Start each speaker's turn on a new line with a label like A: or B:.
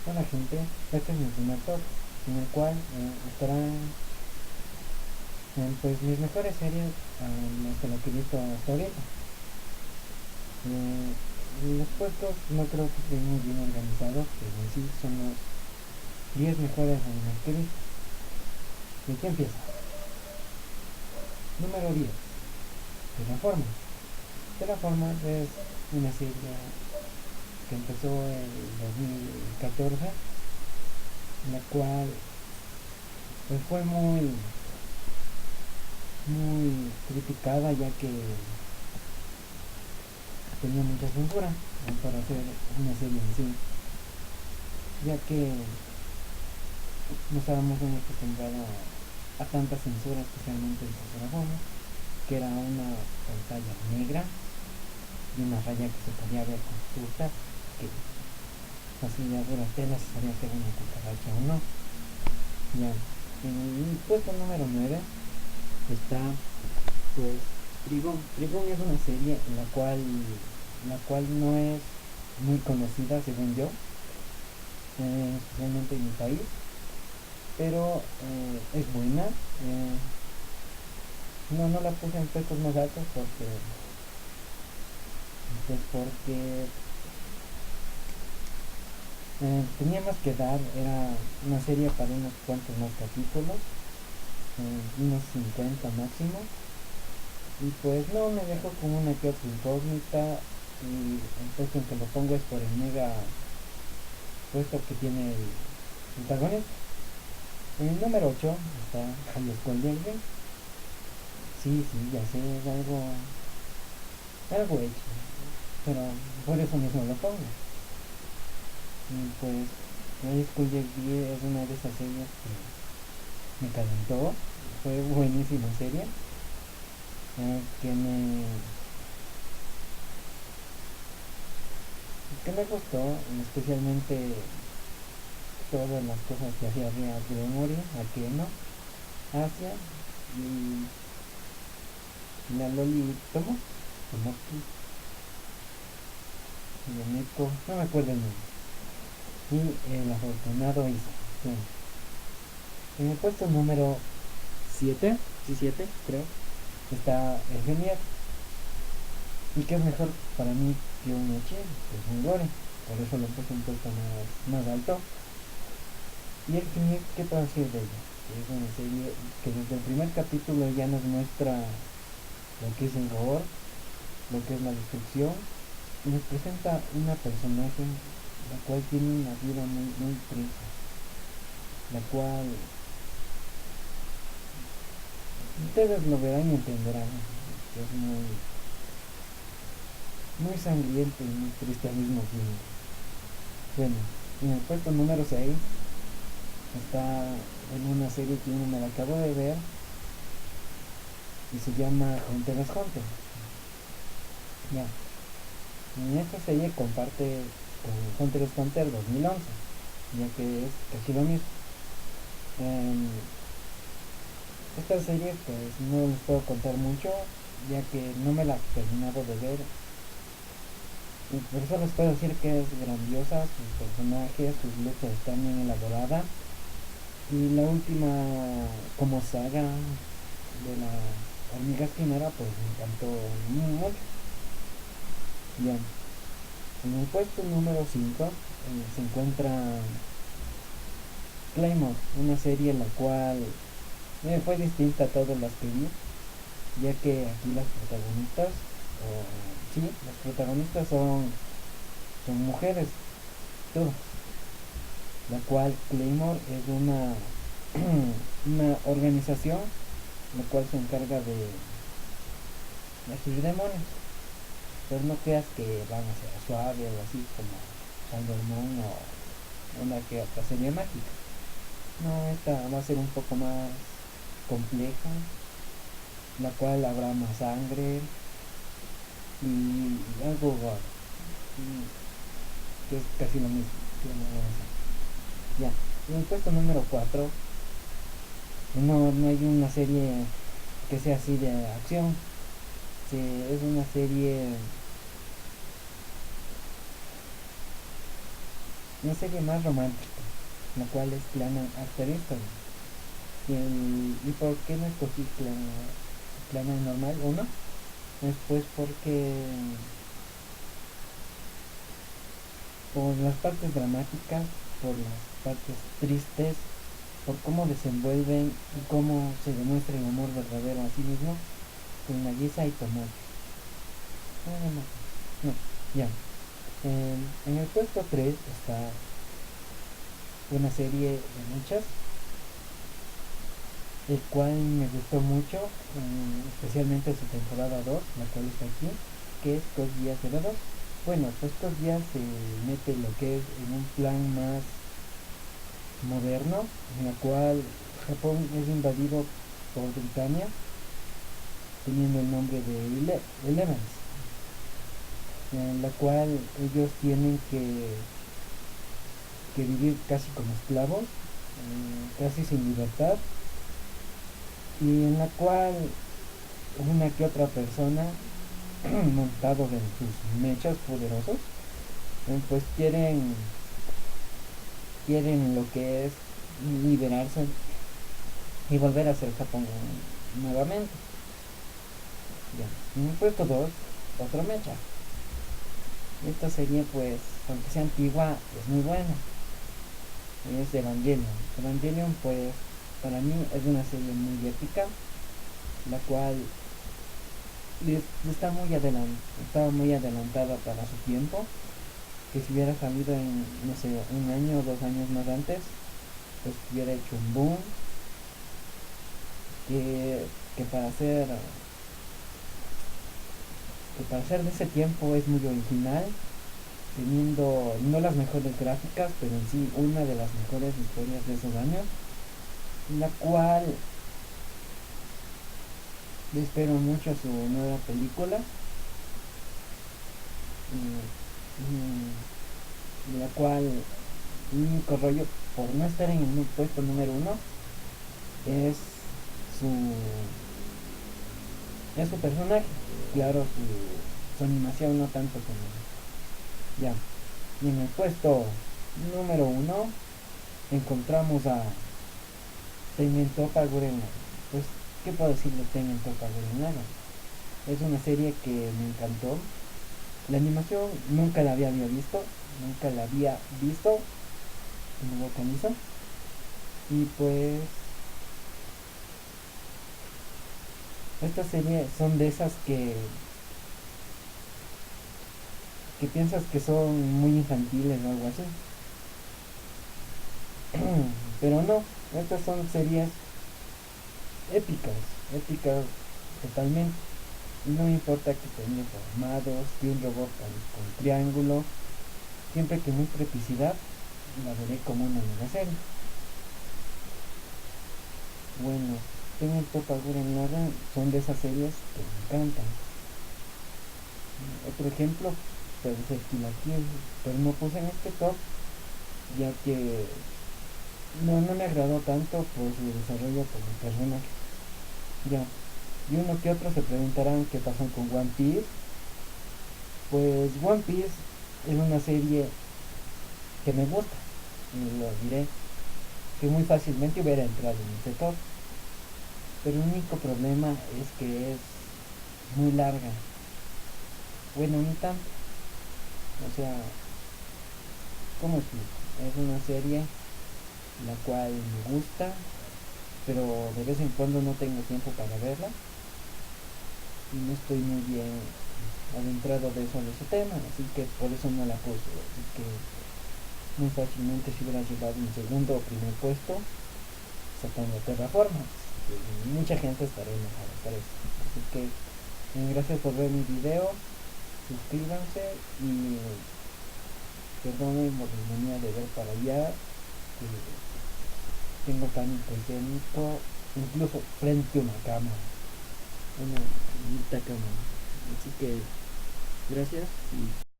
A: Hola gente, este es mi primer top, en el cual estarán pues mis mejores series hasta lo que he visto hasta ahorita. Eh, los puestos no creo que estén muy bien organizados, pero en sí son los 10 mejores animes que he visto. ¿Y qué empieza? Número 10, Terraformers. Terraformers es una serie que empezó en 2014, la cual pues, fue muy criticada ya que tenía mucha censura para hacer una serie en sí, ya que no estábamos muy acostumbrados a tanta censura, especialmente en Transformers, que era una pantalla negra y una raya que se podía ver con frutas, que así a duras telas si sabía que era una cucaracha o no. Ya, en el puesto número 9 está pues Trigon. Trigon es una serie en la cual no es muy conocida según yo, especialmente en mi país, pero es buena. No la puse en puestos más altos porque tenía más que dar, era una serie para unos cuantos más capítulos, unos 50 máximo, y pues no me dejó con una que otra incógnita, y el puesto en que lo pongo es por el mega puesto que tiene el protagonista. En el número 8 está High School Leveling. Sí, sí, ya sé, es algo hecho, pero por eso mismo lo pongo. Y pues High School Leveling es una de esas series que me calentó, fue buenísima serie, que me gustó, especialmente todas las cosas que hacía Ria Gregory, Akeno, Asia y la Loli Tomoki, Yoneko, no me acuerdo el nombre, y el afortunado Isa. Bien. En el puesto número 7, sí 7 creo, está el Genial. ¿Y qué es mejor para mí que un Echi? Pues un Gore, por eso lo puse un puesto más alto. Y el Genial, ¿qué puedo decir de ella? Es una serie que desde el primer capítulo ya nos muestra lo que es el gore, lo que es la destrucción, y nos presenta una personaje la cual tiene una vida muy triste, la cual ustedes lo verán y entenderán que es muy sangriento y muy triste al mismo tiempo. Bueno, en el puesto número 6 está en una serie que me la acabo de ver y se llama Hunter x Hunter. Ya, en esta serie comparte con Hunter x Hunter 2011, ya que es casi lo mismo. En esta serie pues no les puedo contar mucho, ya que no me la he terminado de ver. Y por eso les puedo decir que es grandiosa, sus personajes, sus luchas están bien elaboradas. Y la última como saga de la hormiga esquinera pues me encantó mucho. Bien, en el puesto número 5 se encuentra Claymore, una serie la cual fue distinta a todas las que vi, ya que aquí las protagonistas, sí, las protagonistas son mujeres, todas, la cual Claymore es una organización la cual se encarga de destruir demonios, pero no creas que van a ser suave o así como Sailor Moon o una que otra serie mágica. No, esta va a ser un poco más compleja, la cual habrá más sangre y algo gore, que es casi lo mismo que ya. En el puesto número 4 no hay una serie que sea así de acción. Sí, es una serie una serie más romántica, la cual es Clan After History. ¿Y por qué no escogí Clan normal? Uno, después porque por las partes dramáticas, por las partes tristes, por cómo desenvuelven y cómo se demuestra el amor verdadero a sí mismo con Nagisa y Tomoki. No, ya. En el puesto 3 está una serie de muchas, el cual me gustó mucho, especialmente su temporada 2, la cual está aquí, que es Code Geass 02. Bueno, pues Code Geass se mete lo que es en un plan más moderno, en la cual Japón es invadido por Britania, teniendo el nombre de Elevens, en la cual ellos tienen que vivir casi como esclavos, casi sin libertad, y en la cual una que otra persona montados en sus mechas poderosos, pues quieren lo que es liberarse y volver a ser Japón nuevamente. Ya. En el puesto 2, otra mecha. Esta serie, pues, aunque sea antigua, es muy buena. Es Evangelion. Evangelion, pues, para mí es una serie muy épica, la cual estaba muy adelantada para su tiempo, que si hubiera salido en, no sé, un año o 2 años más antes, pues hubiera hecho un boom, que, que para ser que para ser de ese tiempo es muy original, teniendo no las mejores gráficas, pero en sí una de las mejores historias de esos años, la cual le espero mucho a su nueva película, la cual mi único rollo por no estar en el puesto número 1 es su su personaje, claro, su animación no tanto como ya. Y en el puesto número 1 encontramos a Tengen Toppa Gurren Lagann. Pues, ¿qué puedo decir de Tengen Toppa Gurren Lagann? Es una serie que me encantó. La animación nunca la había visto, en lo vocalizo. Y pues, estas series son de esas que piensas que son muy infantiles o algo así. Pero no, estas son series épicas totalmente. No me importa que estén deformados, que un robot con triángulo, siempre que muestre epicidad, la veré como una nueva serie. Bueno, tengo el top en nada, son de esas series que me encantan. Otro ejemplo puede ser Kill la Kill, pero no puse en este top ya que no me agradó tanto por su desarrollo como personaje. Ya. Y uno que otro se preguntarán qué pasó con One Piece. Pues One Piece es una serie que me gusta, y lo diré, que muy fácilmente hubiera entrado en este top. Pero el único problema es que es muy larga. Bueno, ni tanto. O sea, ¿cómo explico? Es una serie la cual me gusta, pero de vez en cuando no tengo tiempo para verla y no estoy muy bien adentrado de ese tema, así que por eso no la puse. Así que muy fácilmente si hubiera llegado un segundo o primer puesto sacando Terraformers. Mucha gente estaría enojada por eso. Así que gracias por ver mi video, suscríbanse y perdonen por mi manía de ver para allá, que tengo pánico escénico, incluso frente a una cámara, una bonita cámara. Así que gracias y